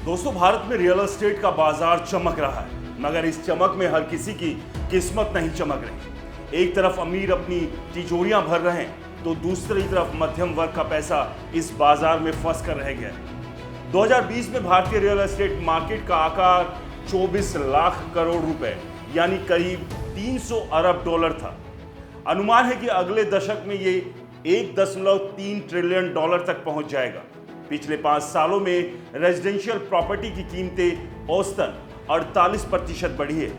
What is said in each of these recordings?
दोस्तों, भारत में real estate का बाजार चमक रहा है, मगर इस चमक में हर किसी की किस्मत नहीं चमक रही। एक तरफ अमीर अपनी तिजोरियां भर रहे हैं, तो दूसरी तरफ मध्यम वर्ग का पैसा इस बाजार में फंस कर रह गया है। 2020 में भारतीय रियल एस्टेट मार्केट का आकार 24 लाख करोड़ रुपए यानी करीब 300 अरब डॉलर था। अनुमान है कि अगले दशक में ये 1.3 ट्रिलियन डॉलर तक पहुंच जाएगा। पिछले 5 सालों में रेजिडेंशियल प्रॉपर्टी की कीमतें औसतन 48% बढ़ी है।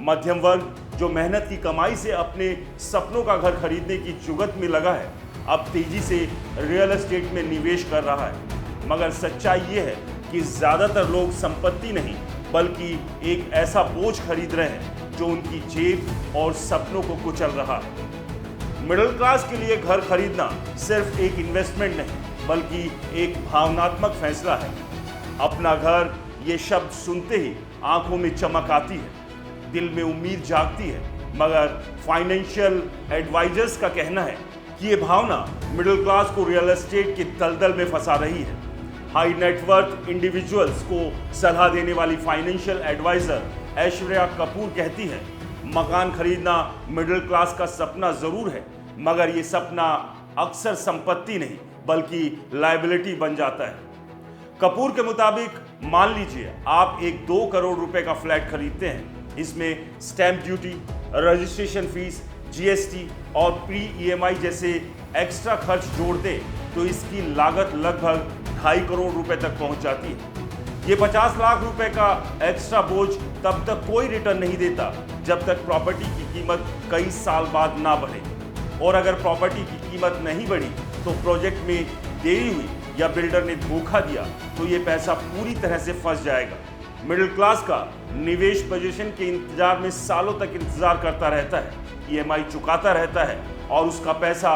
मध्यम वर्ग जो मेहनत की कमाई से अपने सपनों का घर खरीदने की जुगत में लगा है, अब तेजी से रियल एस्टेट में निवेश कर रहा है। मगर सच्चाई ये है कि ज्यादातर लोग संपत्ति नहीं बल्कि एक ऐसा बोझ खरीद रहे हैं जो उनकी जेब और सपनों को कुचल रहा है। मिडिल क्लास के लिए घर खरीदना सिर्फ एक इन्वेस्टमेंट नहीं बल्कि एक भावनात्मक फैसला है। अपना घर, ये शब्द सुनते ही आंखों में चमक आती है, दिल में उम्मीद जागती है। मगर फाइनेंशियल एडवाइजर्स का कहना है कि ये भावना मिडिल क्लास को रियल एस्टेट के दलदल में फंसा रही है। हाई नेटवर्थ इंडिविजुअल्स को सलाह देने वाली फाइनेंशियल एडवाइजर ऐश्वर्या कपूर कहती है, मकान खरीदना मिडिल क्लास का सपना जरूर है, मगर ये सपना अक्सर संपत्ति नहीं बल्कि लायबिलिटी बन जाता है। कपूर के मुताबिक मान लीजिए आप एक 2 करोड़ रुपए का फ्लैट खरीदते हैं। इसमें stamp duty, registration fees, GST और प्री ईएमआई जैसे एक्स्ट्रा खर्च जोड़ दें तो इसकी लागत लगभग 2.5 करोड़ रुपए तक पहुंच जाती है। ये 50 लाख रुपए का एक्स्ट्रा बोझ तब तक कोई रिटर्न नहीं देता जब तक प्रॉपर्टी की कीमत कई साल बाद ना बढ़े। और अगर प्रॉपर्टी की कीमत नहीं बढ़ी तो प्रोजेक्ट में देरी हुई या बिल्डर ने धोखा दिया तो ये पैसा पूरी तरह से फंस जाएगा। मिडिल क्लास का निवेश पोजीशन के इंतजार में सालों तक इंतजार करता रहता है, ईएमआई चुकाता रहता है और उसका पैसा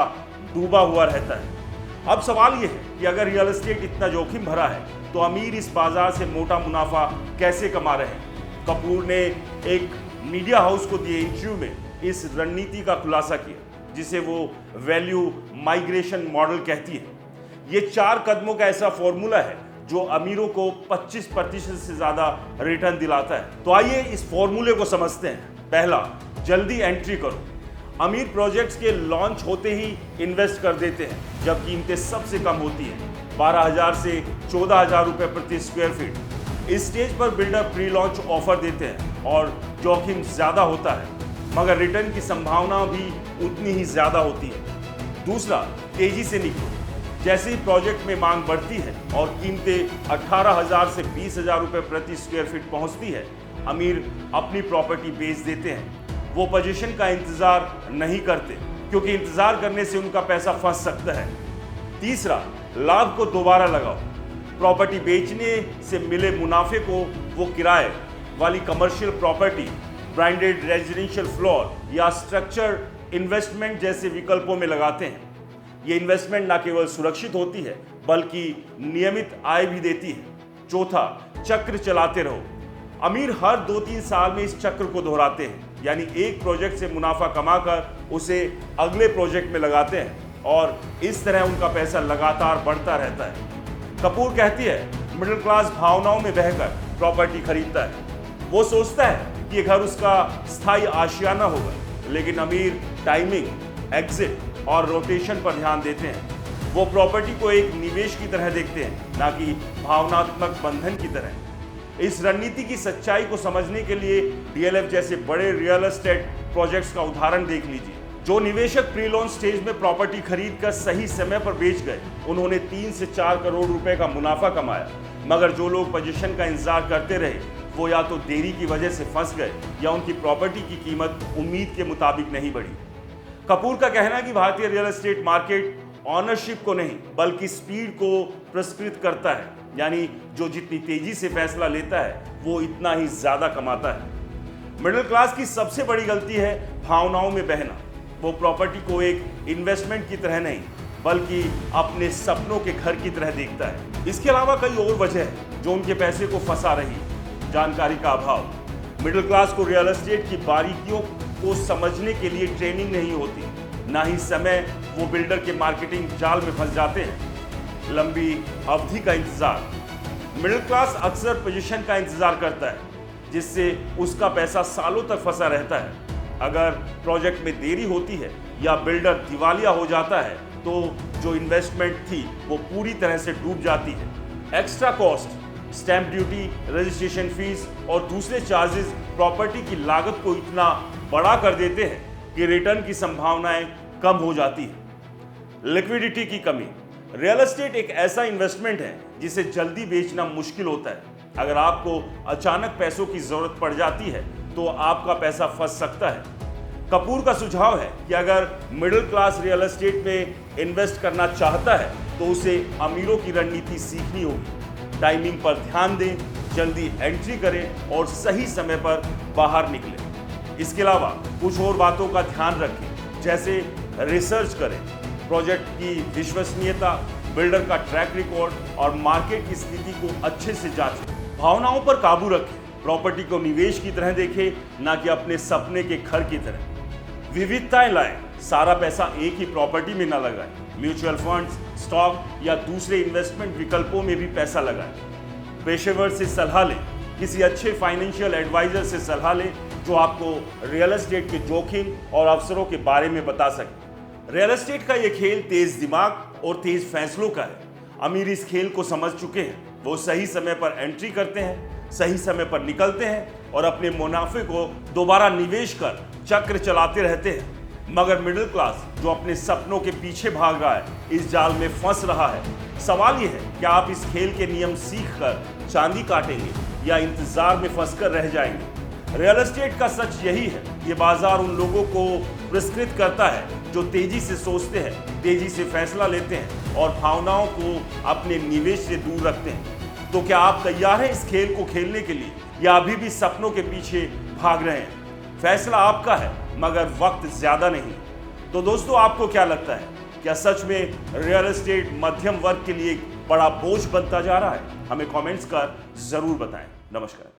डूबा हुआ रहता है। अब सवाल यह है कि अगर रियल एस्टेट इतना जोखिम भरा है तो अमीर इस बाजार से मोटा मुनाफा कैसे कमा रहे हैं। कपूर ने एक मीडिया हाउस को दिए इंटरव्यू में इस रणनीति का खुलासा किया जिसे वो वैल्यू माइग्रेशन मॉडल कहती है। ये 4 कदमों का ऐसा फॉर्मूला है जो अमीरों को 25% से ज्यादा रिटर्न दिलाता है। तो आइए इस फॉर्मूले को समझते हैं। पहला, जल्दी एंट्री करो। अमीर प्रोजेक्ट्स के लॉन्च होते ही इन्वेस्ट कर देते हैं जब कीमतें सबसे कम होती हैं, 12,000 से 14,000 रुपए प्रति स्क्वायर फीट। इस स्टेज पर बिल्डर प्री लॉन्च ऑफर देते हैं और जोखिम ज्यादा होता है मगर रिटर्न की संभावना भी उतनी ही ज्यादा होती है। दूसरा, तेजी से निकलो। जैसे ही प्रोजेक्ट में मांग बढ़ती है और कीमतें 18,000 से 20,000 रुपए प्रति स्क्वायर फीट पहुंचती है, अमीर अपनी प्रॉपर्टी बेच देते हैं। वो पोजीशन का इंतजार नहीं करते क्योंकि इंतजार करने से उनका पैसा फंस सकता है। तीसरा, लाभ को दोबारा लगाओ। प्रॉपर्टी बेचने से मिले मुनाफे को वो किराए वाली commercial property, branded residential floor या स्ट्रक्चर इन्वेस्टमेंट जैसे विकल्पों में लगाते हैं। ये इन्वेस्टमेंट न केवल सुरक्षित होती है बल्कि नियमित आय भी देती है। चौथा, चक्र चलाते रहो। अमीर हर 2-3 साल में इस चक्र को दोहराते हैं, यानी एक प्रोजेक्ट से मुनाफा कमाकर उसे अगले प्रोजेक्ट में लगाते हैं और इस तरह उनका पैसा लगातार बढ़ता रहता है। कपूर कहती है, मिडिल क्लास भावनाओं में बहकर प्रॉपर्टी खरीदता है। वो सोचता है कि ये घर उसका स्थायी आशियाना होगा, लेकिन अमीर टाइमिंग, एग्जिट और रोटेशन पर ध्यान देते हैं। वो प्रॉपर्टी को एक निवेश की तरह देखते हैं, ना कि भावनात्मक बंधन की तरह। इस रणनीति की सच्चाई को समझने के लिए डीएलएफ जैसे बड़े रियल एस्टेट प्रोजेक्ट्स का उदाहरण देख लीजिए। जो निवेशक प्री लॉन्च स्टेज में प्रॉपर्टी खरीद कर सही समय पर बेच गए, उन्होंने 3 से 4 करोड़ रुपए का मुनाफा कमाया। मगर जो लोग पोजीशन का इंतजार करते रहे, वो या तो देरी की वजह से फंस गए या उनकी प्रॉपर्टी की कीमत उम्मीद के मुताबिक नहीं बढ़ी। कपूर का कहना है कि भारतीय रियल एस्टेट मार्केट ऑनरशिप को नहीं बल्कि स्पीड को पुरस्कृत करता है, यानी जो जितनी तेजी से फैसला लेता है वो इतना ही ज्यादा कमाता है। मिडिल क्लास की सबसे बड़ी गलती है भावनाओं में बहना। वो प्रॉपर्टी को एक इन्वेस्टमेंट की तरह नहीं बल्कि अपने सपनों के घर की तरह देखता है। इसके अलावा कई और वजह है जो उनके पैसे को फंसा रही है। जानकारी का अभाव। मिडिल क्लास को रियल एस्टेट की बारीकियों को समझने के लिए ट्रेनिंग नहीं होती, ना ही समय। वो बिल्डर के मार्केटिंग जाल में फंस जाते हैं। लंबी अवधि का इंतजार। मिडिल क्लास अक्सर पोजीशन का इंतजार करता है जिससे उसका पैसा सालों तक फंसा रहता है। अगर प्रोजेक्ट में देरी होती है या बिल्डर दिवालिया हो जाता है तो जो इन्वेस्टमेंट थी वो पूरी तरह से डूब जाती है। Extra cost, stamp duty, registration fees और दूसरे चार्जेस प्रॉपर्टी की लागत को इतना बड़ा कर देते हैं कि रिटर्न की संभावनाएं कम हो जाती है। लिक्विडिटी की कमी। रियल एस्टेट एक ऐसा इन्वेस्टमेंट है जिसे जल्दी बेचना मुश्किल होता है। अगर आपको अचानक पैसों की जरूरत पड़ जाती है तो आपका पैसा फंस सकता है। कपूर का सुझाव है कि अगर मिडिल क्लास रियल एस्टेट में इन्वेस्ट करना चाहता है तो उसे अमीरों की रणनीति सीखनी होगी। टाइमिंग पर ध्यान दें, जल्दी एंट्री करें और सही समय पर बाहर निकलें। इसके अलावा कुछ और बातों का ध्यान रखें, जैसे रिसर्च करें, प्रोजेक्ट की विश्वसनीयता, बिल्डर का ट्रैक रिकॉर्ड और मार्केट की स्थिति को अच्छे से जांचें। भावनाओं पर काबू रखें, प्रॉपर्टी को निवेश की तरह देखें, ना कि अपने सपने के घर की तरह। विविधताएं लाएं, सारा पैसा एक ही प्रॉपर्टी में ना लगाएं। म्यूचुअल फंड्स, स्टॉक या दूसरे इन्वेस्टमेंट विकल्पों में भी पैसा लगाएं। पेशेवर से सलाह लें, किसी अच्छे फाइनेंशियल एडवाइजर से सलाह लें जो आपको रियल एस्टेट के जोखिम और अवसरों के बारे में बता सके। रियल एस्टेट का यह खेल तेज दिमाग और तेज फैसलों का है। अमीर इस खेल को समझ चुके हैं। वो सही समय पर एंट्री करते हैं, सही समय पर निकलते हैं और अपने मुनाफे को दोबारा निवेश कर चक्र चलाते रहते हैं। मगर मिडिल क्लास जो अपने सपनों के पीछे भाग रहा है, इस जाल में फंस रहा है। सवाल यह है कि आप इस खेल के नियम सीखकर चांदी काटेंगे या इंतजार में फंसकर रह जाएंगे। रियल एस्टेट का सच यही है, ये बाजार उन लोगों को पुरस्कृत करता है जो तेजी से सोचते हैं, तेजी से फैसला लेते हैं और भावनाओं को अपने निवेश से दूर रखते हैं। तो क्या आप तैयार हैं इस खेल को खेलने के लिए या अभी भी सपनों के पीछे भाग रहे हैं? फैसला आपका है, मगर वक्त ज्यादा नहीं। तो दोस्तों, आपको क्या लगता है, क्या सच में रियल एस्टेट मध्यम वर्ग के लिए एक बड़ा बोझ बनता जा रहा है? हमें कमेंट्स कर जरूर बताएं। नमस्कार।